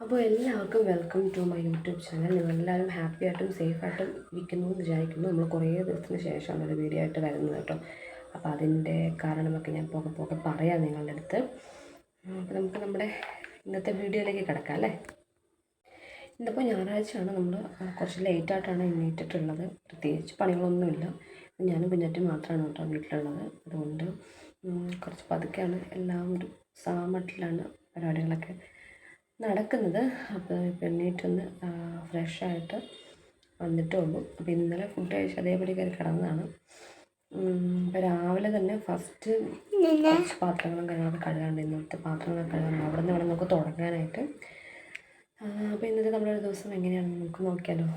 അപ്പോൾ എല്ലാവർക്കും welcome to my YouTube channel. നിങ്ങളെല്ലാവരും ഹാപ്പി ആയിട്ടും സേഫ് ആയിട്ടും ഇരിക്കുന്നു എന്ന് വിചാരിക്കുന്നു. നമ്മൾ കുറേ ദിവസത്തിന് ശേഷമാണ് ഒരു വീഡിയോ ആയിട്ട് വരുന്നത് കേട്ടോ. അപ്പോൾ അതിൻ്റെ കാരണമൊക്കെ ഞാൻ പോകെ പോകെ പറയാം നിങ്ങളുടെ അടുത്ത്. അപ്പോൾ നമുക്ക് നമ്മുടെ ഇന്നത്തെ വീഡിയോയിലേക്ക് കിടക്കാം അല്ലേ. ഇന്നിപ്പോൾ ഞായറാഴ്ചയാണ്. നമ്മൾ കുറച്ച് ലേറ്റായിട്ടാണ് എണീറ്റിട്ടുള്ളത്. പ്രത്യേകിച്ച് പണികളൊന്നുമില്ല. ഞാനും കുഞ്ഞാറ്റും മാത്രമാണ് കേട്ടോ വീട്ടിലുള്ളത്. അതുകൊണ്ട് കുറച്ച് പതുക്കെയാണ് എല്ലാം ഒരു സാമട്ടിലാണ് പരിപാടികളൊക്കെ നടക്കുന്നത്. അപ്പോൾ ഇപ്പോൾ എണ്ണീറ്റൊന്ന് ഫ്രഷായിട്ട് വന്നിട്ടേ ഉള്ളൂ. അപ്പോൾ ഇന്നലെ ഫുഡ് കഴിച്ച് അതേപടി കയറി കിടന്നതാണ്. ഇപ്പോൾ രാവിലെ തന്നെ ഫസ്റ്റ് കുറച്ച് പാത്രങ്ങളും കാര്യങ്ങളൊക്കെ കഴുകാണ്ട്. ഇന്നത്തെ പാത്രങ്ങളൊക്കെ കഴുകാണ്ട്. അവിടെ നിന്ന് വേണം നമുക്ക് തുടങ്ങാനായിട്ട്. അപ്പോൾ ഇന്നത്തെ നമ്മുടെ ഒരു ദിവസം എങ്ങനെയാണെന്ന് നമുക്ക് നോക്കിയാലോ.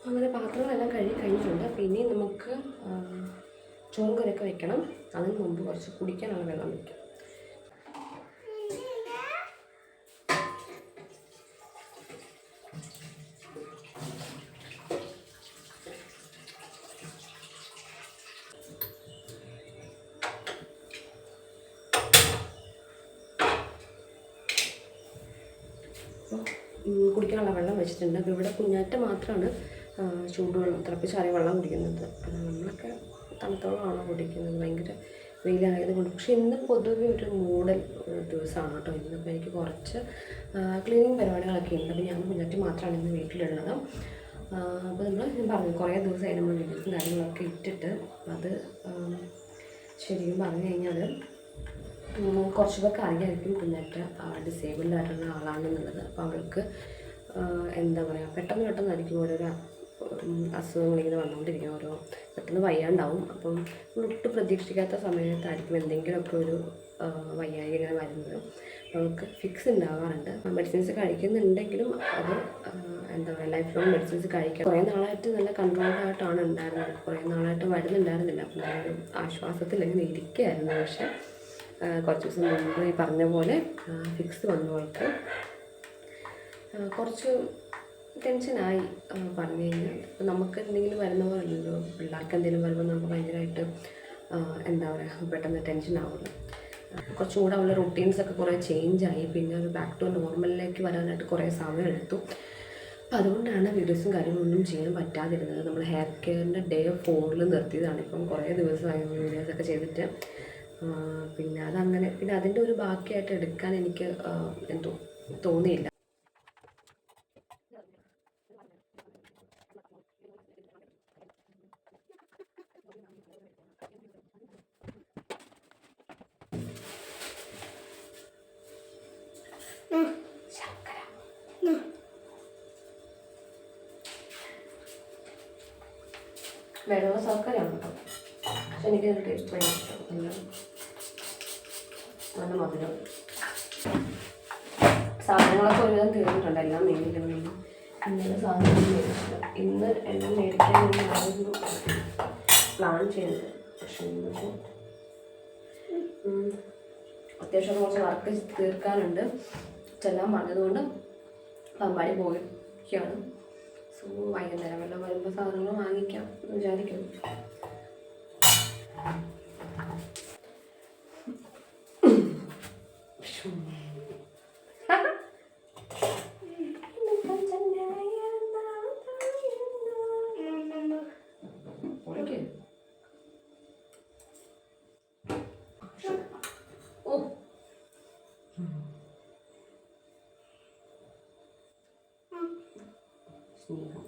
അങ്ങനെ പാത്രങ്ങളെല്ലാം കഴുകി കഴിഞ്ഞിട്ടുണ്ട്. പിന്നെ നമുക്ക് ചോറും കറിയൊക്കെ വെക്കണം. അതിന് മുമ്പ് കുറച്ച് കുടിക്കാനുള്ള വെള്ളം വയ്ക്കാം. കുടിക്കാനുള്ള വെള്ളം വെച്ചിട്ടുണ്ട്. അപ്പോൾ ഇവിടെ കുഞ്ഞാറ്റ മാത്രമാണ് ചൂടുവെള്ളം തിളപ്പിച്ചാറിയ വെള്ളം കുടിക്കുന്നത്. നമ്മളൊക്കെ തണുത്തോളമാണ് കുടിക്കുന്നത്, ഭയങ്കര വെയിലായതുകൊണ്ട്. പക്ഷേ ഇന്ന് പൊതുവെ ഒരു മൂടൽ ദിവസമാണ് കേട്ടോ. ഇന്നിപ്പോൾ എനിക്ക് കുറച്ച് ക്ലീനിങ് പരിപാടികളൊക്കെ ഉണ്ട്. അപ്പോൾ ഞാൻ കുഞ്ഞാറ്റ മാത്രമാണ് ഇന്ന് വീട്ടിലുള്ളത്. അപ്പോൾ ഞാൻ പറഞ്ഞു കുറേ ദിവസമായി നമ്മൾ വീഡിയോസും കാര്യങ്ങളൊക്കെ ഇട്ടിട്ട്. അത് ശരിക്കും പറഞ്ഞു കഴിഞ്ഞാൽ കുറച്ചൊക്കെ അറിയാമായിരിക്കും കുഞ്ഞാറ്റ ഡിസേബിൾഡ് ആയിട്ടുള്ള ആളാണെന്നുള്ളത്. അപ്പോൾ അവൾക്ക് എന്താ പറയുക, പെട്ടെന്നായിരിക്കും ഓരോരോ അസുഖങ്ങളിങ്ങനെ വന്നുകൊണ്ടിരിക്കും. പെട്ടെന്ന് വയ്യാണ്ടാവും. അപ്പം ഒട്ടും പ്രതീക്ഷിക്കാത്ത സമയത്തായിരിക്കും എന്തെങ്കിലുമൊക്കെ ഒരു വയ്യായി ഇങ്ങനെ വരുന്നത്. അവൾക്ക് ഫിക്സ് ഉണ്ടാവാറുണ്ട്. മെഡിസിൻസ് കഴിക്കുന്നുണ്ടെങ്കിലും അത് എന്താ പറയുക, ലൈഫ് ലോങ് മെഡിസിൻസ് കഴിക്കാം. കുറേ നാളായിട്ട് നല്ല കൺട്രോൾഡായിട്ടാണ് ഉണ്ടായിരുന്നത്. കുറേ നാളായിട്ട് വരുന്നുണ്ടായിരുന്നില്ല. അപ്പം നല്ലൊരു ആശ്വാസത്തിൽ ഇങ്ങനെ ഇരിക്കുകയായിരുന്നു. പക്ഷേ കുറച്ച് ദിവസം മുമ്പ് ഈ പറഞ്ഞ പോലെ ഫിക്സ് വന്നവൾക്ക് കുറച്ച് ടെൻഷനായി. പറഞ്ഞു കഴിഞ്ഞാൽ ഇപ്പം നമുക്ക് എന്തെങ്കിലും വരുന്ന പോലല്ലോ, പിള്ളേർക്ക് എന്തെങ്കിലും വരുമ്പോൾ നമുക്ക് ഭയങ്കരമായിട്ട് എന്താ പറയുക, പെട്ടെന്ന് ടെൻഷനാവുമല്ലോ. കുറച്ചും കൂടെ അവളുടെ റൊട്ടീൻസൊക്കെ കുറേ ചേഞ്ചായി. പിന്നെ ഒരു ബാക്ക് ടു നോർമലിലേക്ക് വരാനായിട്ട് കുറേ സമയം എടുത്തു. അപ്പം അതുകൊണ്ടാണ് വീഡിയോസും കാര്യങ്ങളൊന്നും ചെയ്യാൻ പറ്റാതിരുന്നത്. നമ്മൾ ഹെയർ കെയറിൻ്റെ ഡേ 4 നിർത്തിയതാണ്. ഇപ്പം കുറേ ദിവസമായി വീഡിയോസൊക്കെ ചെയ്തിട്ട്. പിന്നെ അതങ്ങനെ, പിന്നെ അതിൻ്റെ ഒരു ബാക്കിയായിട്ട് എടുക്കാൻ എനിക്ക് എന്തോ തോന്നിയില്ല. വെള്ള ശർക്കരയാണ് കേട്ടോ. പക്ഷെ എനിക്കത് ടേസ്റ്റ് ഭയങ്കര ഇഷ്ടം. നല്ല മധുരം. സാധനങ്ങളൊക്കെ ഒരുവിധം തീർന്നിട്ടുണ്ട്. എല്ലാം മേടിക്കണം. ഇന്നലെ സാധനങ്ങൾ മേടിച്ചില്ല. ഇന്ന് എല്ലാം മേടിക്കാൻ വേണ്ടിയായിരുന്നു പ്ലാൻ ചെയ്യുന്നത്. പക്ഷെ ഇന്നിപ്പോൾ അത്യാവശ്യം കുറച്ച് വർക്ക് തീർക്കാനുണ്ട്. ചെല്ലാൻ പറഞ്ഞതുകൊണ്ട് പമ്പാടി പോയിരിക്കുകയാണ്. സോ വൈകുന്നേരം വല്ലതും വരുമ്പോൾ സാധനങ്ങൾ വാങ്ങിക്കാം എന്ന് വിചാരിക്കുന്നു. സ്നേഹം.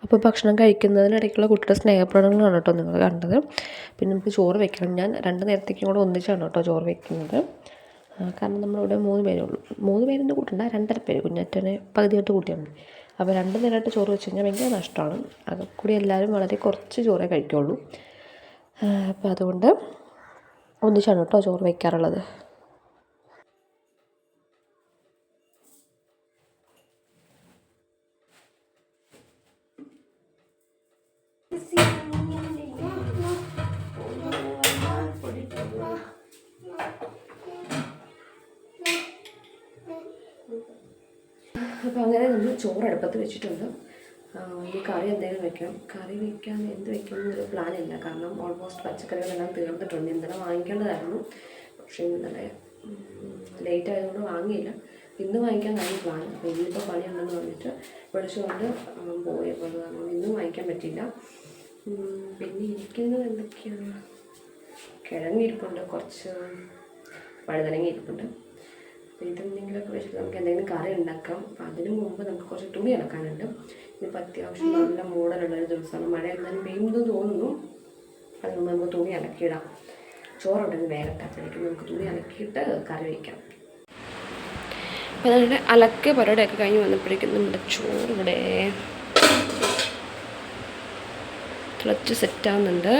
അപ്പോൾ ഭക്ഷണം കഴിക്കുന്നതിനിടയ്ക്കുള്ള കുട്ടിയുടെ സ്നേഹപ്രകടനങ്ങളാണ് കേട്ടോ നിങ്ങൾ കണ്ടത്. പിന്നെ നമുക്ക് ചോറ് വെക്കണം. ഞാൻ 2 നേരത്തേക്കും കൂടെ ഒന്നിച്ചാണ് കേട്ടോ ചോറ് വെക്കുന്നത്. കാരണം നമ്മളിവിടെ 3 പേരേ ഉള്ളൂ. 3 പേരൊന്നും കൂട്ടണ്ട, 2.5 പേര്. കുഞ്ഞാറ്റനെ പകുതിയായിട്ട് കൂട്ടിയാൽ മതി. അപ്പോൾ 2 നേരമായിട്ട് ചോറ് വെച്ച് കഴിഞ്ഞാൽ ഭയങ്കര നഷ്ടമാണ്. അതിൽ കൂടി എല്ലാവരും വളരെ കുറച്ച് ചോറേ കഴിക്കുള്ളൂ. അപ്പോൾ അതുകൊണ്ട് ഒന്നിച്ചാണ് കേട്ടോ ചോറ് വയ്ക്കാറുള്ളത്. അപ്പോൾ അങ്ങനെ നമ്മൾ ചോറ് അടുപ്പത്ത് വെച്ചിട്ടുണ്ട്. ഇനി കറി എന്തെങ്കിലും വെക്കണം. കറി വയ്ക്കാൻ എന്ത് വെക്കണം എന്നൊരു പ്ലാനില്ല. കാരണം ഓൾമോസ്റ്റ് പച്ചക്കറികളെല്ലാം തീർന്നിട്ടുണ്ട്. ഇന്നലെ വാങ്ങിക്കേണ്ടതായിരുന്നു, പക്ഷേ ഇന്നലെ ലേറ്റ് ആയതുകൊണ്ട് വാങ്ങിയില്ല. ഇന്ന് വാങ്ങിക്കാനായിരുന്നു പ്ലാൻ. അപ്പോൾ ഇന്നിപ്പോൾ പണിയുണ്ടെന്ന് പറഞ്ഞിട്ട് വിളിച്ചുകൊണ്ട് പോയപ്പോൾ അതുകൊണ്ട് ഇന്നും വാങ്ങിക്കാൻ പറ്റില്ല. പിന്നെ ഇരിക്കുന്നത് എന്തൊക്കെയാണ്, കിഴങ്ങിരിപ്പുണ്ട്, കുറച്ച് വഴുതനങ്ങ ഇരിപ്പുണ്ട്. അപ്പോൾ ഇതെന്തെങ്കിലുമൊക്കെ വെച്ചിട്ട് നമുക്ക് എന്തെങ്കിലും കറി ഉണ്ടാക്കാം. അപ്പോൾ അതിന് മുമ്പ് നമുക്ക് കുറച്ച് തുണി അലക്കാനുണ്ട്. ഇതിപ്പോൾ അത്യാവശ്യം നല്ല മൂടലുള്ളൊരു ദിവസമാണ്. മഴ എന്തായാലും പെയ്യുമെന്ന് തോന്നുന്നു. അതിന് മുമ്പ് നമുക്ക് തുണി അലക്കിയിടാം. ചോറുണ്ടെങ്കിൽ വേഗം അപ്പോഴേക്കും നമുക്ക് തുണി അലക്കിയിട്ട് കറി വയ്ക്കാം. അപ്പോൾ അതിൻ്റെ അലക്ക് പരിപാടിയൊക്കെ കഴിഞ്ഞ് വന്നപ്പോഴേക്കും നമ്മുടെ ചോറ് ഇവിടെ തിളച്ച് സെറ്റാവുന്നുണ്ട്.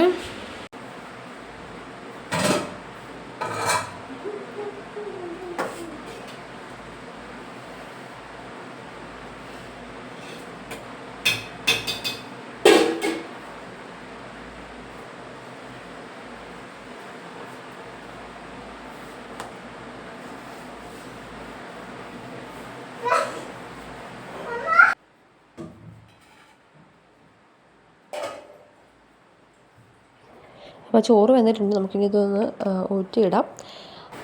അപ്പോൾ ചോറ് വെന്തിട്ടുണ്ട്. നമുക്കിനി ഇതൊന്ന് ഊറ്റിയിടാം.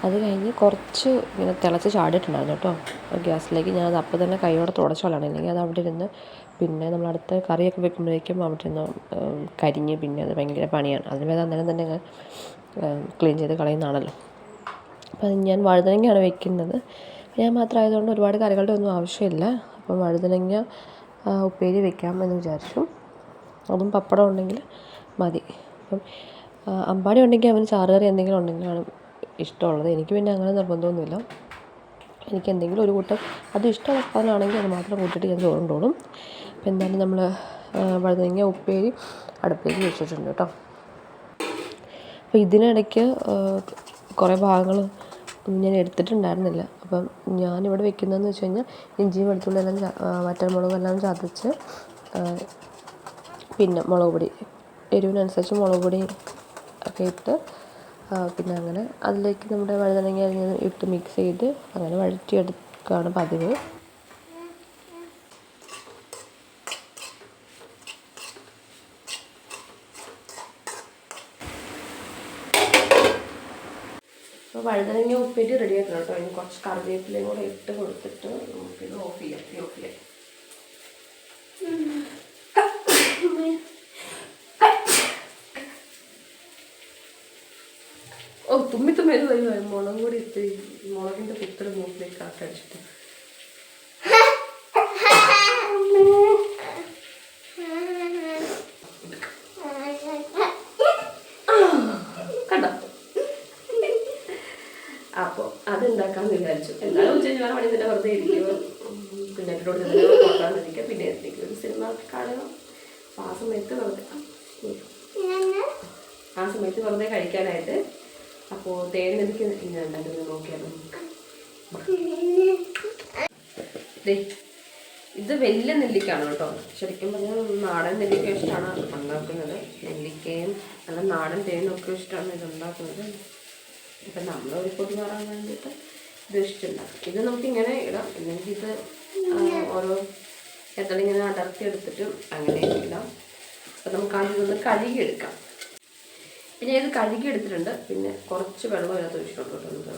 അത് കഴിഞ്ഞ് കുറച്ച് ഇങ്ങനെ തിളച്ച് ചാടിയിട്ടുണ്ടായിരുന്നു കേട്ടോ ഗ്യാസിലേക്ക്. ഞാനത് അപ്പോൾ തന്നെ കൈയോടെ തുടച്ചോളാണ്, ഇല്ലെങ്കിൽ അത് അവിടെ ഇരുന്ന് പിന്നെ നമ്മൾ അടുത്ത കറിയൊക്കെ വെക്കുമ്പോഴേക്കും അവിടെ നിന്ന് കരിഞ്ഞ് പിന്നെ അത് ഭയങ്കര പണിയാണ്. അതിന് അന്നേരം തന്നെ ക്ലീൻ ചെയ്ത് കളയുന്നതാണല്ലോ. അപ്പോൾ അത് ഞാൻ വഴുതനങ്ങയാണ് വെക്കുന്നത്. ഞാൻ മാത്രമായതുകൊണ്ട് ഒരുപാട് കറികളുടെ ഒന്നും ആവശ്യമില്ല. അപ്പം വഴുതനങ്ങ ഉപ്പേരി വെക്കാമെന്ന് വിചാരിച്ചു. അതും പപ്പടം ഉണ്ടെങ്കിൽ മതി. അപ്പം അമ്പാടി ഉണ്ടെങ്കിൽ അവന് ചാറുകറി എന്തെങ്കിലും ഉണ്ടെങ്കിലാണ് ഇഷ്ടമുള്ളത്. എനിക്ക് പിന്നെ അങ്ങനെ നിർബന്ധമൊന്നുമില്ല. എനിക്ക് എന്തെങ്കിലും ഒരു കൂട്ടം അത് ഇഷ്ടമുള്ള സാധനമാണെങ്കിൽ അത് മാത്രം കൂട്ടിയിട്ട് ഞാൻ ചോറുണ്ടോളും. അപ്പോൾ എന്തായാലും നമ്മൾ വഴുതനങ്ങ ഉപ്പേരി അടുപ്പേരി വെച്ചിട്ടുണ്ട് കേട്ടോ. അപ്പോൾ ഇതിനിടയ്ക്ക് കുറേ ഭാഗങ്ങൾ ഞാൻ എടുത്തിട്ടുണ്ടായിരുന്നില്ല. അപ്പം ഞാനിവിടെ വെക്കുന്നതെന്ന് വെച്ച് കഴിഞ്ഞാൽ ഇഞ്ചിയും വെളുത്തുള്ളി എല്ലാം വറ്റൽമുളകെല്ലാം ചതച്ച് പിന്നെ മുളക് പൊടി എരിവിനനുസരിച്ച് മുളക് പൊടി ഒക്കെ ഇട്ട് പിന്നെ അങ്ങനെ അതിലേക്ക് നമ്മുടെ വഴുതനങ്ങ അരിഞ്ഞത് ഇട്ട് മിക്സ് ചെയ്ത് അങ്ങനെ വഴറ്റിയെടുക്കുകയാണ് പതിവ്. അപ്പോൾ വഴുതനങ്ങ ഉപ്പേരി റെഡി ആക്കണം കേട്ടോ. ഇനി കുറച്ച് കറിവേപ്പിലയും കൂടെ ഇട്ട് കൊടുത്തിട്ട് നമുക്കിത് ഓഫ് ചെയ്യാം. തുമ്മിത്തുമ്മേത് വരുവായി മുളക് കൂടി ഇട്ട് മുളകിൻ്റെ കുത്തര മൂക്കിലേക്ക് കാട്ടടിച്ചിട്ട് കണ്ടോ. അപ്പോൾ അതുണ്ടാക്കാമെന്ന് വിചാരിച്ചു. എന്താണെന്ന് വെച്ച് കഴിഞ്ഞാൽ മണി തന്നെ വെറുതെ ഇരിക്കുമോ, പിന്നെ നോക്കാണ്ടിരിക്കുക, പിന്നെ എന്തെങ്കിലും ഒരു സിനിമ കാണുക. അപ്പോൾ ആ സമയത്ത് വെറുതെ കഴിക്കാനായിട്ട്. അപ്പോൾ തേൻ നെല്ലിക്ക ഇങ്ങനെ ഉണ്ടാക്കുന്നത് നോക്കിയാലോ. ഇത് വലിയ നെല്ലിക്കാണ് കേട്ടോ. ശരിക്കും പറഞ്ഞാൽ നാടൻ നെല്ലിക്ക ഇഷ്ടമാണ് ഉണ്ടാക്കുന്നത്. നെല്ലിക്കയും നല്ല നാടൻ തേനൊക്കെ ഇഷ്ടമാണ് ഇത് ഉണ്ടാക്കുന്നത്. ഇപ്പം നമ്മളൊരു പൊടി മാറാൻ വേണ്ടിയിട്ട് ഇത് ഇഷ്ടമുണ്ടാക്കും. ഇത് നമുക്കിങ്ങനെ ഇടാം, അല്ലെങ്കിൽ ഇത് ഓരോ ഇങ്ങനെ അടർത്തി എടുത്തിട്ട് അങ്ങനെ ഇടാം. അപ്പം നമുക്ക് ആദ്യം ഇതൊന്ന് കഴുകിയെടുക്കാം. പിന്നെ ഇത് കഴുകി എടുത്തിട്ടുണ്ട്. പിന്നെ കുറച്ച് വെള്ളം ഇതിനകത്ത് ഒഴിച്ചിട്ടുണ്ട് കേട്ടോ.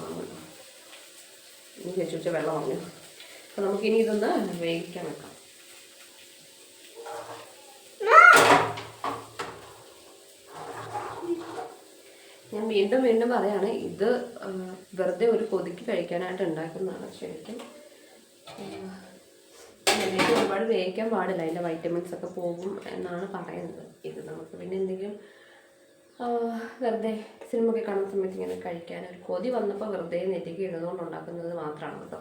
ഇനി വെച്ച് വെള്ളം വാങ്ങി. അപ്പോൾ നമുക്കിനി ഇതൊന്ന് വേവിക്കാൻ വെക്കാം. ഞാൻ വീണ്ടും വീണ്ടും പറയാണ്, ഇത് വെറുതെ ഒരു കൊതിക്ക് കഴിക്കാനായിട്ട് ഉണ്ടാക്കുന്നതാണ്. ശരിക്കും എണ്ണയ്ക്ക് ഒരുപാട് വേവിക്കാൻ പാടില്ല, അതിൻ്റെ വൈറ്റമിൻസ് ഒക്കെ പോകും എന്നാണ് പറയുന്നത്. ഇത് നമുക്ക് പിന്നെ എന്തെങ്കിലും വെറുതെ സിനിമയൊക്കെ കാണുന്ന സമയത്ത് ഇങ്ങനെ കഴിക്കാൻ ഒരു കൊതി വന്നപ്പോൾ വെറുതെ നെറ്റിക്ക് ഇടുന്നതുകൊണ്ട് ഉണ്ടാക്കുന്നത് മാത്രമാണ് കേട്ടോ.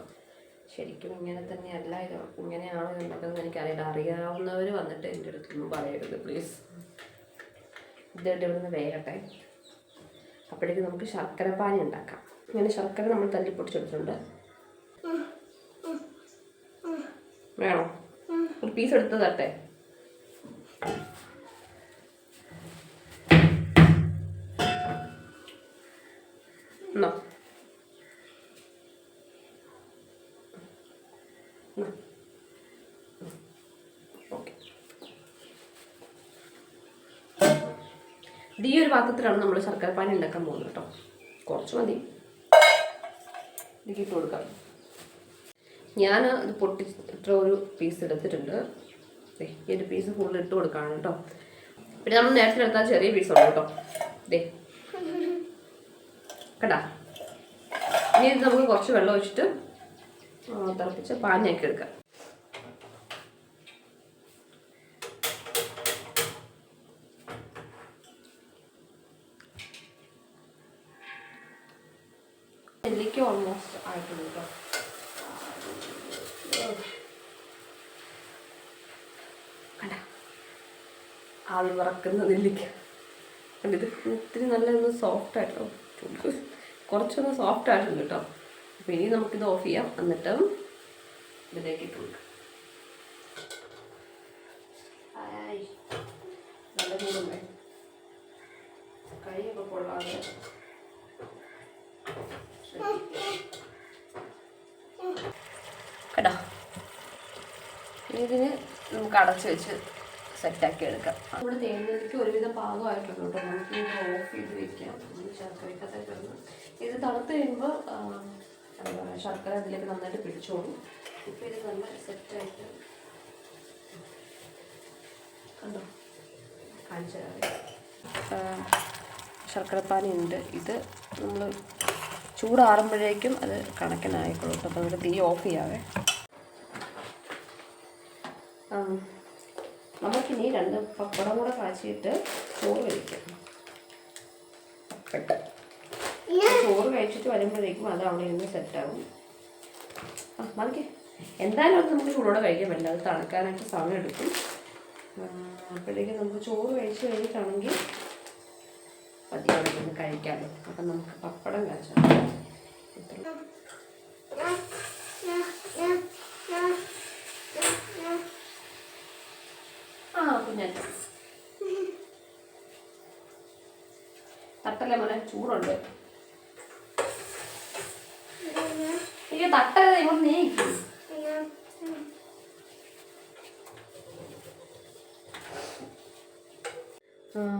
ശരിക്കും ഇങ്ങനെ തന്നെയല്ല, ഇത് ഇങ്ങനെയാണ് ഉണ്ടാക്കുന്നത് എനിക്കറിയില്ല. അറിയാവുന്നവർ വന്നിട്ട് എൻ്റെ അടുത്തൊന്നും പറയരുത് പ്ലീസ്. ഇതിട്ട് ഇവിടുന്ന് വേകട്ടെ. അപ്പോഴേക്ക് നമുക്ക് ശർക്കര പാനി ഉണ്ടാക്കാം. ഇങ്ങനെ ശർക്കര നമ്മൾ തല്ലിപ്പൊട്ടിച്ചെടുത്തിട്ടുണ്ട്. വേണോ? ഒരു പീസ് എടുത്ത് തട്ടെ. എന്നോ ഓക്കെ. ഇത് ഈ ഒരു പാത്രത്തിലാണ് നമ്മൾ ശർക്കര പാനി ഉണ്ടാക്കാൻ പോകുന്നത് കേട്ടോ. കുറച്ച് മതി. ഇതിലേക്ക് ഇട്ട് കൊടുക്കാം. ഞാൻ ഇത് പൊട്ടിച്ചിട്ട് ഒരു പീസ് എടുത്തിട്ടുണ്ട്. ഈ ഒരു പീസ് ഫുള്ള് ഇട്ട് കൊടുക്കുകയാണ് കേട്ടോ. പിന്നെ നമ്മൾ നേരത്തെ എടുത്താൽ ചെറിയ പീസുണ്ട് കേട്ടോ. ദേ കണ്ടാ. ഇനി ഇത് നമുക്ക് കുറച്ച് വെള്ളം ഒഴിച്ചിട്ട് തിളപ്പിച്ച് പാനിയാക്കി എടുക്കാം. നെല്ലിക്ക ഓൾമോസ്റ്റ് ആയിട്ടുണ്ട് കേട്ടോ. കണ്ട ആവി വറക്കുന്ന നെല്ലിക്ക. ഇത് ഒത്തിരി നല്ല സോഫ്റ്റ് ആയിട്ടോ, കുറച്ചൊന്ന് സോഫ്റ്റ് ആയിട്ടുണ്ട് കേട്ടോ. അപ്പോൾ ഇനി നമുക്കിത് ഓഫ് ചെയ്യാം. എന്നിട്ട് ഇതിലേക്ക് ഇട്ട് കൊടുക്കാം. നല്ല ചൂടുണ്ടേ, കൈയൊക്കെ കൊള്ളാതെ. കേട്ടോ, ഇതിന് നമുക്ക് അടച്ച് വെച്ച് സെറ്റാക്കി എടുക്കാം. നമ്മുടെ തേങ്ങയ്ക്ക് ഒരുവിധം പാകമായിട്ടുണ്ട് കേട്ടോ. നമുക്ക് ഇത് ഓഫ് ചെയ്ത് വെക്കാം. ശർക്കരക്കകത്ത് ഇത് തണുത്ത് കഴിയുമ്പോൾ എന്താ പറയുക, ശർക്കര അതിലേക്ക് നന്നായിട്ട് പിടിച്ചോളും. ഇപ്പോൾ ഇത് നല്ല സെറ്റായിട്ട് കണ്ടോ, കാണിച്ചു തരാം. ശർക്കരപ്പാനി ഉണ്ട്. ഇത് നമ്മൾ ചൂടാറുമ്പോഴേക്കും അത് കണക്കിനായിക്കോളും കേട്ടോ. അപ്പോൾ നമുക്ക് തീ ഓഫ് ചെയ്യാവേ. നമുക്കിനി 2 പപ്പടം കൂടെ കാച്ചിയിട്ട് ചോറ് കഴിക്കാം. ചോറ് കഴിച്ചിട്ട് വരുമ്പോഴേക്കും അത് അവിടെ ഇരുന്ന് സെറ്റാകും. നമുക്ക് എന്തായാലും അത് നമുക്ക് ചൂടോടെ കഴിക്കാൻ പറ്റില്ല, അത് തണുക്കാനായിട്ട് സമയം എടുക്കും. അപ്പോഴേക്കും നമുക്ക് ചോറ് കഴിച്ച് കഴിഞ്ഞിട്ടാണെങ്കിൽ പതി അവിടെ ഇരുന്ന് കഴിക്കാമല്ലോ. അപ്പം നമുക്ക് പപ്പടം കാച്ചാം. കുഞ്ഞാറ്റ തട്ടല്ലേ മോനെ, ചൂടുണ്ട്. എനിക്ക് തട്ടല്ലേ ഇങ്ങോട്ട് നീക്കും.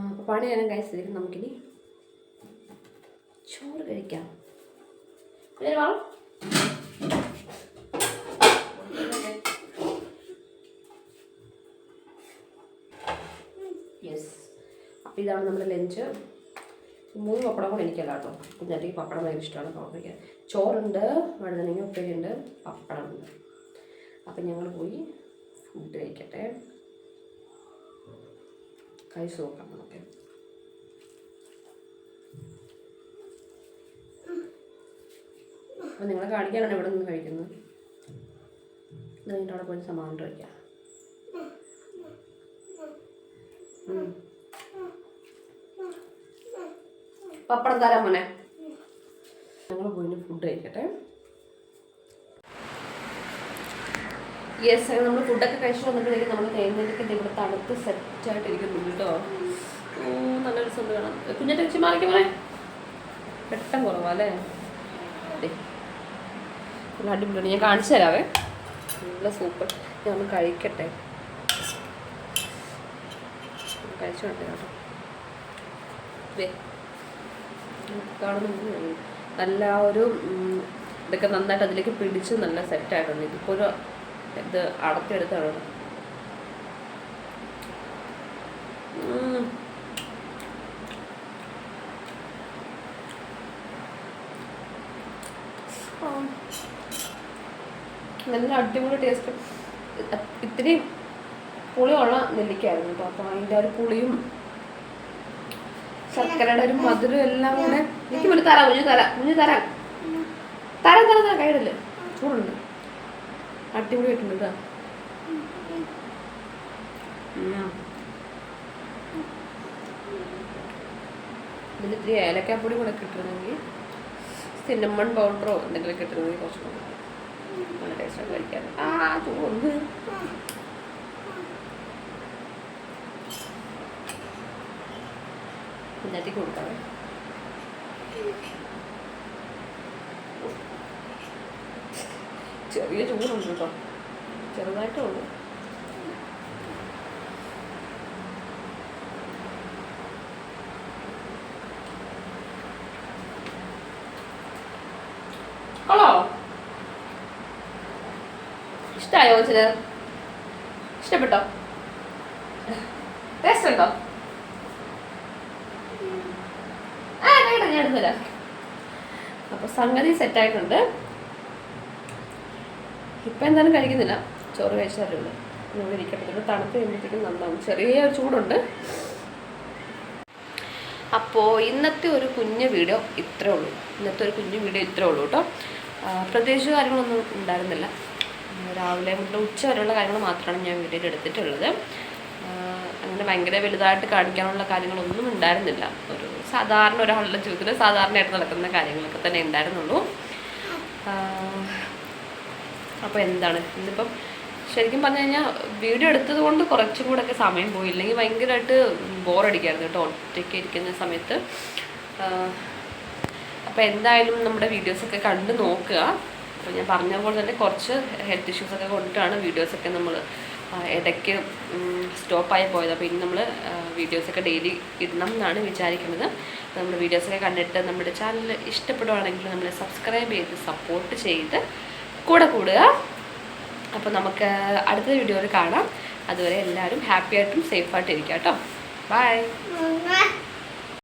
അപ്പോൾ പണി ഞാനും കഴിച്ചിരിക്കും. നമുക്കിനി ചോറ് കഴിക്കാം. വേണം യെസ്. അപ്പോൾ ഇതാണ് നമ്മുടെ ലഞ്ച്. 3 പപ്പടം കൂടെ എനിക്കല്ല കേട്ടോ. കുഞ്ഞാറ്റയ്ക്ക് പപ്പടം ഭയങ്കര ഇഷ്ടമാണ്. പപ്പടം ചോറുണ്ട്, വഴുതനങ്ങ ഉപ്പേരിയുണ്ട്, പപ്പടമുണ്ട്. അപ്പം ഞങ്ങൾ പോയി ഫുഡ് കഴിക്കട്ടെ. കഴിച്ച് നോക്കാം നമുക്ക്. അപ്പോൾ നിങ്ങളെ കാണിക്കാനാണ് ഇവിടെ നിന്ന് കഴിക്കുന്നത്. ഇത് കഴിഞ്ഞിട്ട് അവിടെ പോയി സമാധാനം കഴിക്കാം. പപ്പടം തരാൻ മോനെ. ഞങ്ങൾ പോയി ഫുഡ് കഴിക്കട്ടെ. യെസ്, നമ്മൾ ഫുഡൊക്കെ കഴിച്ചിട്ട് വന്നപ്പോഴേക്കും നമ്മൾ തേങ്ങയൊക്കെ ഇവിടെ തണുത്ത് സെറ്റായിട്ടിരിക്കുന്നുണ്ട് കേട്ടോ. നല്ല രസമുണ്ട് കാണാം. കുഞ്ഞിൻ്റെ വെച്ച് മാറിക്കാൻ മോനെ. പെട്ടെന്ന് കുറവല്ലേ, നല്ല അടിപൊളിയാണ്. ഞാൻ കാണിച്ചു തരാവേ. നല്ല സൂപ്പർ. ഞാൻ കഴിക്കട്ടെ. കഴിച്ചു വേണ്ടേ കേട്ടോ. കാണുന്നുണ്ട് നല്ല ഒരു ഇതൊക്കെ നന്നായിട്ട് അതിലേക്ക് പിടിച്ച് നല്ല സെറ്റായിട്ടുണ്ട്. ഇതിപ്പോൾ ഒരു ഇത് അടത്തിയെടുത്താണ്. നല്ല അടിപൊളി ടേസ്റ്റ്. ഇത്തിരി പുളിയുള്ള നെല്ലിക്കായിരുന്നു കേട്ടോ. അപ്പോൾ അതിൻ്റെ ഒരു പുളിയും ശർക്കരയുടെ ഒരു മധുരം എല്ലാം കൂടെ. എനിക്ക് മുന്നിൽ തരാം, തരാം കൈയിടല്ലേ, ചൂടുണ്ട്, അടിപൊളി ആയിട്ടുണ്ട് കേട്ടോ. ഇതിൽ ഇത്തിരി ഏലക്കാപ്പൊടി കൂടെ കിട്ടണമെങ്കിൽ, സിന്നമൺ പൗഡറോ എന്തെങ്കിലും കിട്ടണമെങ്കിൽ കുറച്ച് നല്ല ടേസ്റ്റായിട്ട് കഴിക്കാൻ. ചൂടുണ്ട്. കുഞ്ഞാറ്റി കൊടുക്കാവേ. ചെറിയ ചൂടുണ്ട് കേട്ടോ, ചെറുതായിട്ടേ ഉള്ളൂ. ഹലോ, ഇഷ്ടമായോ? ഇഷ്ടപ്പെട്ടോ? ടേസ്റ്റ് ഉണ്ടോ? ഞാൻ എടുത്തില്ല. അപ്പോൾ സംഗതി സെറ്റായിട്ടുണ്ട്. ഇപ്പം എന്തായാലും കഴിക്കുന്നില്ല, ചോറ് കഴിച്ചാലുള്ളൂ. ഇവിടെ ഇരിക്കട്ടെ, തണുത്ത് കഴിയുമ്പോഴത്തേക്കും നന്നാവും. ചെറിയൊരു ചൂടുണ്ട്. അപ്പോൾ ഇന്നത്തെ ഒരു കുഞ്ഞു വീഡിയോ ഇത്രേ ഉള്ളൂ. കേട്ടോ. പ്രത്യേകിച്ച് കാര്യങ്ങളൊന്നും ഉണ്ടായിരുന്നില്ല. രാവിലെ മുതൽ ഉച്ച വരെയുള്ള കാര്യങ്ങൾ മാത്രമാണ് ഞാൻ വീഡിയോയിൽ എടുത്തിട്ടുള്ളത്. അങ്ങനെ ഭയങ്കര വലുതായിട്ട് കാണിക്കാനുള്ള കാര്യങ്ങളൊന്നും ഉണ്ടായിരുന്നില്ല. ഒരു സാധാരണ ഒരാളുടെ ജീവിതത്തിൽ സാധാരണയായിട്ട് നടക്കുന്ന കാര്യങ്ങളൊക്കെ തന്നെ ഉണ്ടായിരുന്നുള്ളൂ. അപ്പോൾ എന്താണ് ഇന്നിപ്പം ശരിക്കും പറഞ്ഞു കഴിഞ്ഞാൽ വീഡിയോ എടുത്തത് കൊണ്ട് കുറച്ചും കൂടെ ഒക്കെ സമയം പോയില്ലെങ്കിൽ ഭയങ്കരമായിട്ട് ബോറടിക്കായിരുന്നു കേട്ടോ ഒറ്റയ്ക്ക് ഇരിക്കുന്ന സമയത്ത്. അപ്പോൾ എന്തായാലും നമ്മുടെ വീഡിയോസൊക്കെ കണ്ട് നോക്കുക. അപ്പോൾ ഞാൻ പറഞ്ഞ പോലെ തന്നെ കുറച്ച് ഹെൽത്ത് ഇഷ്യൂസൊക്കെ കൊണ്ടിട്ടാണ് വീഡിയോസൊക്കെ നമ്മൾ ഇടയ്ക്ക് സ്റ്റോപ്പായി പോയത്. അപ്പോൾ ഇനി നമ്മൾ വീഡിയോസൊക്കെ ഡെയിലി ഇടണം എന്നാണ് വിചാരിക്കുന്നത്. നമ്മുടെ വീഡിയോസൊക്കെ കണ്ടിട്ട് നമ്മുടെ ചാനൽ ഇഷ്ടപ്പെടുവാണെങ്കിൽ നമ്മൾ സബ്സ്ക്രൈബ് ചെയ്ത് സപ്പോർട്ട് ചെയ്ത് കൂടെ കൂടുക. അപ്പോൾ നമുക്ക് അടുത്ത വീഡിയോയിൽ കാണാം. അതുവരെ എല്ലാവരും ഹാപ്പി ആയിട്ടും സേഫായിട്ടും ഇരിക്കുക കേട്ടോ. ബൈ.